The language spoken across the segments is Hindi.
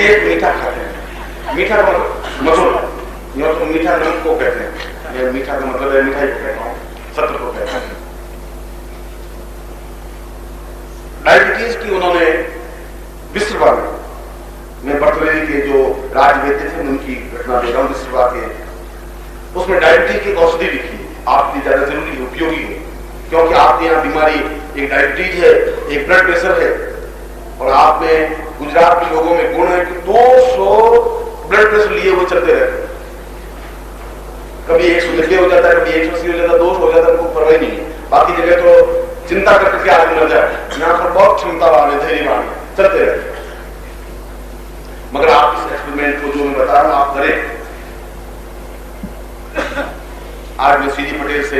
केक मीठा खाते हैं। मीठा का मतलब या तो मीठा नमक को कहते हैं, या मीठा का मतलब है मिठाई को कहते हैं, सत्य को कहते हैं। डायबिटीज की उन्होंने विश्रवा में बर्तलेनी के जो राजवेद्य थे उनकी घटना दे रहा हूं, विश्रवा के उसमें डायबिटीज की औषधि लिखी आपकी ज्यादा जरूरी उपयोगी है, क्योंकि आपके यहाँ बीमारी एक डायबिटीज है, एक ब्लड प्रेशर है, और आप में गुजरात के लोगों में गुण है कि 200 ब्लड प्रेशर लिए हुए चलते रहते हैं। कभी 190 हो जाता है, कभी 180 हो जाता है, 200 हो जाता है, उनको परवाह नहीं है। बाकी जगह तो चिंता करके आदमी मर जाए, यहाँ पर बहुत क्षमतावान है, धैर्यवान है, चलते रहते। मगर आप इस एक्सपेरिमेंट को जो मैं बता रहा हूं आप करें। आज मैं सीजी पटेल से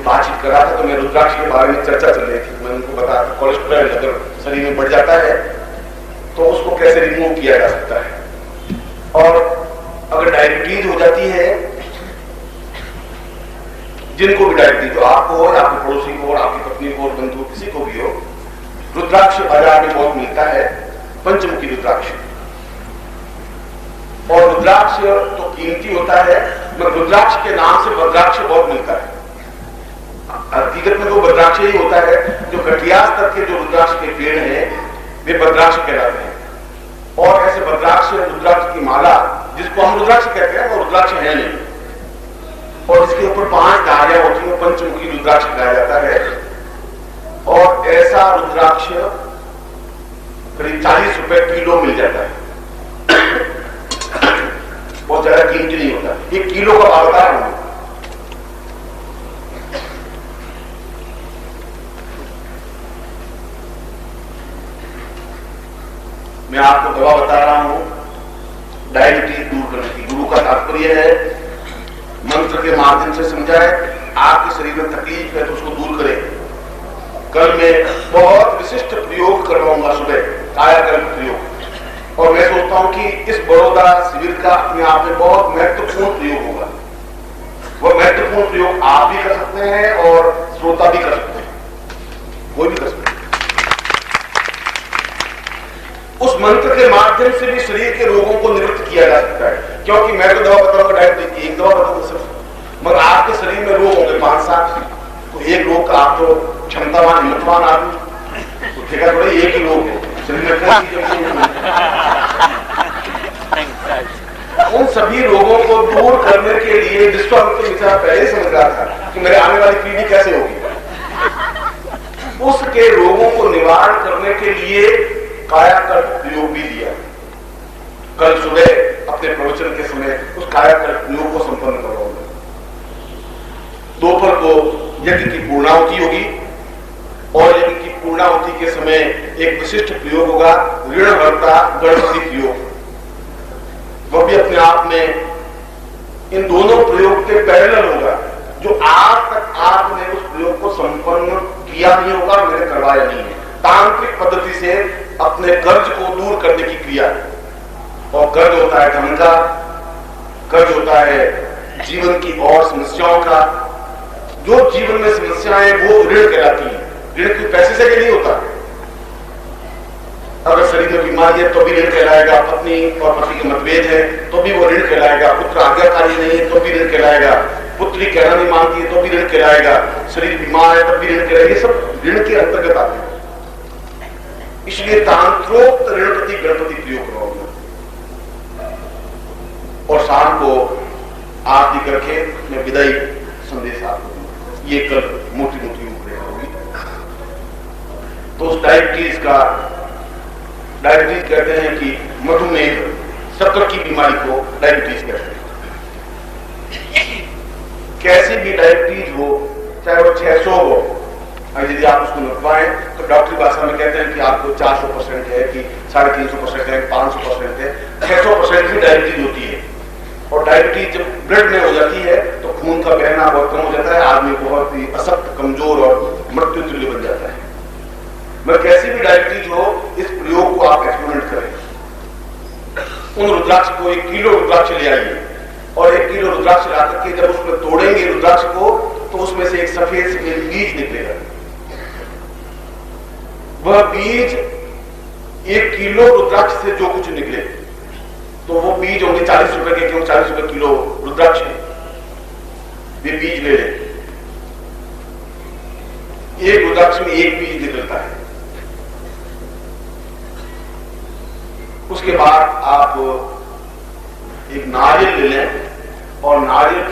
बातचीत कर रहा था तो मैं रुद्राक्ष के बारे में चर्चा चल रही थी। मैं उनको बताया था कोलेस्ट्रॉल अगर शरीर में बढ़ जाता है तो उसको कैसे रिमूव किया जा सकता है, और अगर डायबिटीज हो जाती है, जिनको भी डायबिटीज हो, आपको हो, आपके पड़ोसी को, आपकी पत्नी को, बंधु किसी को भी हो, रुद्राक्ष बाजार में बहुत मिलता है, पंचमुखी रुद्राक्ष। और रुद्राक्ष तो कीमती होता है, मगर रुद्राक्ष के नाम से भद्राक्ष बहुत मिलता है। हकीकत में तो भद्राक्ष ही होता है, जो कटिया स्तर के जो रुद्राक्ष के पेड़ हैं वे भद्राक्ष कहलाते हैं। और ऐसे भद्राक्ष रुद्राक्ष की माला जिसको हम रुद्राक्ष कहते हैं वो रुद्राक्ष है नहीं, और इसके ऊपर 5 धारियां होती है, पंचमुखी रुद्राक्ष कहा जाता है। और ऐसा रुद्राक्ष करीब 40 रुपए किलो मिल जाता है, बहुत ज्यादा कीमती नहीं होता। 1 किलो का भाव बता रहा हूं। मैं आपको दवा बता रहा हूं डायबिटीज दूर करने की। गुरु का तात्पर्य है मंत्र के माध्यम से समझाए, आपके शरीर में तकलीफ है तो उसको दूर करें। कल मैं बहुत विशिष्ट प्रयोग करवाऊंगा सुबह, कायाकल्प प्रयोग, और मैं सोचता हूं कि इस बड़ौदा शिविर का अपने आप में बहुत महत्वपूर्ण प्रयोग होगा। वह महत्वपूर्ण प्रयोग आप भी कर सकते हैं और श्रोता भी कर सकते हैं, कोई भी कर सकते हैं। उस मंत्र के माध्यम से भी शरीर के रोगों को निवृत्त किया जा सकता है, क्योंकि मैं तो दवा बताऊंगा डायबिटीज की, एक दवा बताऊंगा सिर्फ, मगर आपके शरीर में रोग होंगे 5-7, तो एक रोग का आप तो क्षमतावान हिम्मतवान आदमी, तो ठेका थोड़ा एक ही रोग है शरीर में। उन सभी रोगों को दूर करने के लिए विश्वामित्र मिश्र पहले समझ रहा था कि मेरे आने वाली पीढ़ी कैसे होगी, उसके रोगों को निवारण करने के लिए कायाकल्प प्रयोग भी दिया। कल सुबह अपने प्रवचन के समय उस कायाकल्प प्रयोग को संपन्न करवाऊंगा। दोपहर को यज्ञ की पूर्णाहुति होगी, और यज्ञ की पूर्णाहुति के समय एक विशिष्ट प्रयोग होगा, ऋणहर्ता गणपति प्रयोग। वह भी अपने आप में इन दोनों प्रयोग के पैरेलल होगा। जो आज तक आपने उस प्रयोग को संपन्न किया नहीं होगा, मैंने करवाया नहीं है। तांत्रिक पद्धति से अपने कर्ज को दूर करने की क्रिया, और कर्ज होता है धन का, कर्ज होता है जीवन की और समस्याओं का। जो जीवन में समस्याएं वो ऋण कहलाती हैं। ऋण कोई पैसे से नहीं होता। अगर शरीर में बीमारी है तो भी ऋण कहलाएगा, पत्नी और पति के मतभेद है तो भी वो ऋण कहलाएगा, पुत्र आज्ञाकारी नहीं है तो भी ऋण कहलाएगा, पुत्री कहना नहीं मानती है तो भी ऋण कहलाएगा, शरीर बीमार है तब भी ऋण कहलाएगा। ये सब ऋण के अंतर्गत आते हैं। इसलिए तांत्रोक्त ऋणपति गणपति प्रयोग करवाऊंगा, और शाम को आरती करके मैं विदाई संदेश आपको दूंगा। ये कल मोटी मोटी रूपरेखा होगी। तो उस डायबिटीज कहते हैं कि मधुमेह, शक्कर की बीमारी को डायबिटीज कहते हैं। कैसी भी डायबिटीज हो, चाहे वो 600 हो, यदि आप उसको नपवाएं तो डॉक्टरी भाषा में कहते हैं कि आपको 400% है कि 350% है, 500% है, 600% भी डायबिटीज होती है। और डायबिटीज जब ब्लड में हो जाती है तो खून का बहना बहुत कम हो जाता है, आदमी बहुत ही अशक्त, कमजोर और मृत्यु तुल्य बन जाता है। मगर कैसी भी डायबिटीज हो, इस प्रयोग को आप एक्सपेरिमेंट करें। उन रुद्राक्ष को 1 किलो रुद्राक्ष ले आइए, और 1 किलो रुद्राक्ष ला करके जब उसमें तोड़ेंगे रुद्राक्ष को तो उसमें से एक सफेद सफेद बीज निकलेगा। वह बीज 1 किलो रुद्राक्ष से जो कुछ निकले, तो वो बीज होंगे 40 रुपए के, क्यों 40 रुपए किलो रुद्राक्ष है, वे बीज ले लें। एक रुद्राक्ष में एक बीज निकलता है। उसके बाद आप एक नारियल ले लें और नारियल,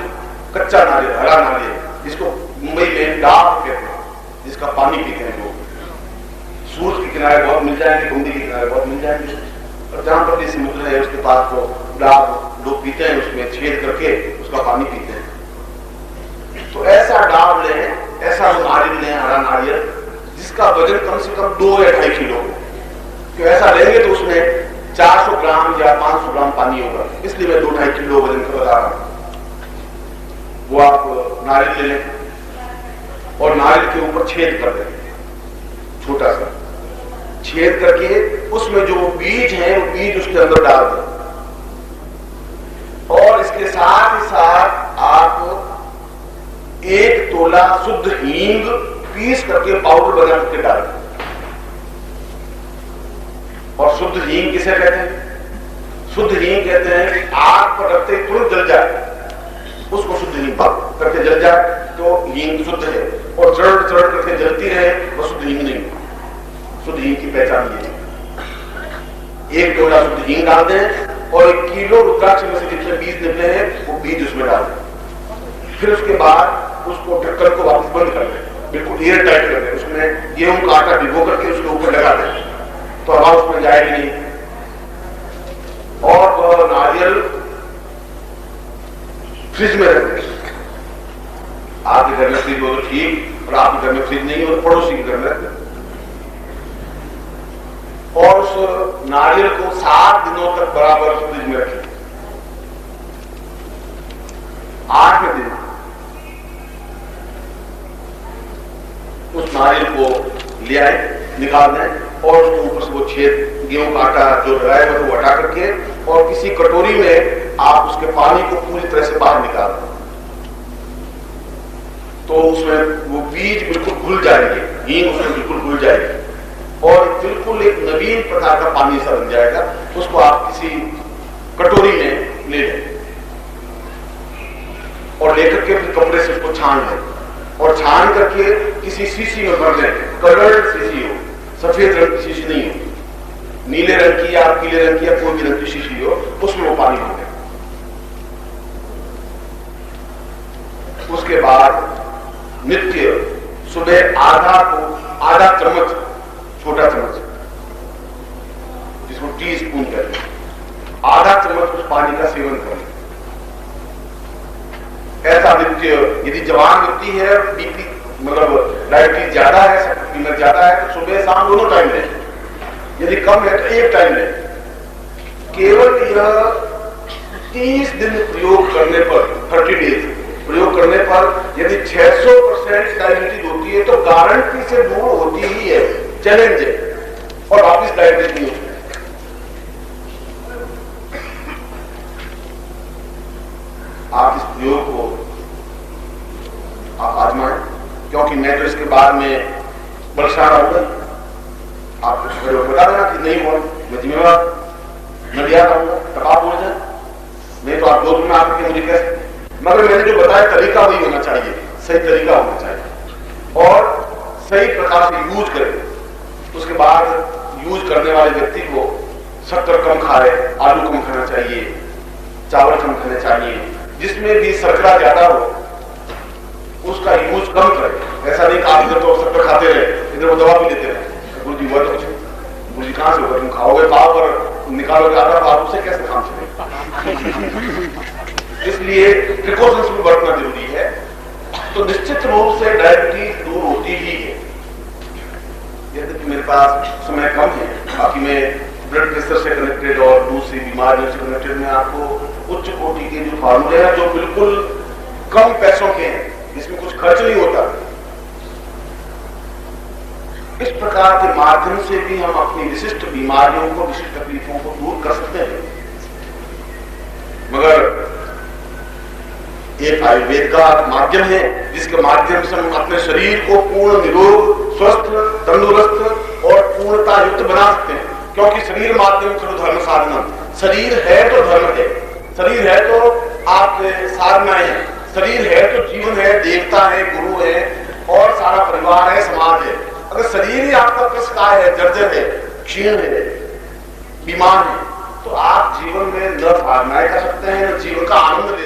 कच्चा नारियल, हरा नारियल, जिसको मुंबई में डाब कहते हैं, जिसका पानी पीते हैं लोग। सूरज के किनारे बहुत मिल जाएंगे, गुंदी के किनारे बहुत मिल जाएंगे, और जहां पर भी समुद्र है उसके पास तो डाब लोग पीते हैं, उसमें छेद करके उसका पानी पीते हैं। तो ऐसा डाब लें, ऐसा नारियल लें, हरा नारियल, जिसका वजन कम से कम 2 या 2.5 किलो हो। तो ऐसा लेंगे तो उसमें 400 ग्राम या 500 ग्राम पानी होगा, इसलिए मैं 2-2.5 किलो वजन का बता रहा हूं। वो आप नारियल ले लें और नारियल के ऊपर छेद कर दें, छोटा सा छेद करके उसमें जो बीज है वो बीज उसके अंदर डाल दें, और इसके साथ ही साथ आप 1 तोला शुद्ध हींग पीस करके पाउडर बना करके डाल दें। और शुद्ध हींग किसे कहते हैं? शुद्ध हींग कहते हैं कि आग पर रखते ही तुरंत जल जाए, उसको शुद्ध हींग करके जल जाए तो हींग शुद्ध है, और चढ़ चढ़ करके जलती रहे वह शुद्ध हींग नहीं। शुद्ध हींग की पहचान ये है। 1 टोला शुद्ध हींग डाल दें और 1 किलो रुद्राक्ष में से जितने बीज निकले हैं वो बीज उसमें डाल दें। फिर उसके बाद उसको ढक्कन को वापस बंद कर दें, बिल्कुल एयर टाइट कर दें। उसमें गेहूं का आटा भिगो करके उसके ऊपर लगा दें तो हवा उसमें जाएगी नहीं। और वह नारियल फ्रिज में रख दें। आपके घर में फ्रिज हो तो ठीक, और आपके घर में फ्रिज नहीं हो तो पड़ोसी के घर में रख दें। और उस नारियल को 7 दिनों तक बराबर फ्रिज में रखें। 8वें दिन उस नारियल को ले आए, निकाल दें, और उसके ऊपर से वो छेद गेहूं का आटा जो लगाया है वो हटा करके, और किसी कटोरी में आप उसके पानी को पूरी तरह से बाहर निकाल दें। तो उसमें वो बीज बिल्कुल घुल जाएंगे, हींग उसमें बिल्कुल घुल जाएगी, और बिल्कुल एक नवीन प्रकार का पानी सा बन जाएगा। उसको आप किसी कटोरी में ले लें और लेकर के फिर कपड़े से उसको छान लें, और छान करके किसी शीशी में भर लें। कलर्ड शीशी हो, सफेद रंग की शीशी नहीं हो, नीले रंग की या पीले रंग की या कोई भी रंग की शीशी हो, उसमें वो पानी भर लें। उसके बाद नित्य सुबह आधा चम्मच, छोटा चम्मच जिसको टी स्पून कहते हैं, आधा चम्मच उस पानी का सेवन करें। ऐसा नित्य, यदि जवान व्यक्ति है, बीपी मतलब डायबिटीज ज्यादा है, कीमत ज्यादा है, तो सुबह शाम दोनों टाइम लें। यदि कम है तो एक टाइम लें। केवल यह 30 दिन प्रयोग करने पर, 30 डेज प्रयोग करने पर यदि 600% डायबिटीज होती है तो गारंटी से दूर होती ही है, चैलेंज है, और वापिस डायबिटीज नहीं होती। आप इस प्रयोग को आप आजमाएं, क्योंकि मैं तो इसके बाद में बलशा रहूंगा। आप बता देना कि नहीं हुआ, मैं जिम्मेवार, मैं दिया रहूंगा, तब आप बोल जाए, नहीं तो आप 2 दिन में आकर मुझे कह सकते। मगर मैंने जो बताया तरीका वही होना चाहिए, सही तरीका होना चाहिए, और सही प्रकार से यूज करें। उसके बाद यूज करने वाले व्यक्ति को शक्कर कम खाए, आलू कम खाना चाहिए, चावल कम खाने चाहिए, जिसमें भी शर्करा ज्यादा हो उसका यूज कम करें। ऐसा नहीं कि आप इधर तो शक्कर खाते रहे, इधर वो दवा भी लेते रहे। गुरु जी हुआ तो कुछ, गुरु जी कहां से होगा, तुम खाओगे पाव और निकालोगे आधा पाव, उससे कैसे काम चलेगा? इसलिए प्रिकॉशंस भी बरतना जरूरी है। तो निश्चित रूप से डायबिटीज दूर होती ही है। यद्यपि मेरे पास समय कम है, बाकी मैं ब्लड प्रेशर से कनेक्टेड और दूसरी बीमारियों से कनेक्टेड में आपको उच्च कोटि के जो फार्मूले हैं, जो बिल्कुल कम पैसों के हैं, जिसमें कुछ खर्च नहीं होता, इस प्रकार के माध्यम से भी हम अपनी विशिष्ट बीमारियों को, विशिष्ट तकलीफों को दूर कर सकते हैं। मगर एक आयुर्वेद का माध्यम है जिसके माध्यम से हम अपने शरीर को पूर्ण निरोग, स्वस्थ, तंदुरुस्त और पूर्णता युक्त बना सकते हैं, क्योंकि शरीर माध्यम खलु धर्म साधनम, शरीर है तो धर्म है, शरीर है तो आपके साधनाएं हैं, शरीर है तो जीवन है, देवता है, गुरु है और सारा परिवार है, समाज है। अगर शरीर ही आपका त्रस्ताय है, जर्जर है, क्षीण है, बीमार है, तो आप जीवन में न साधनाएं कर सकते हैं, न जीवन का आनंद ले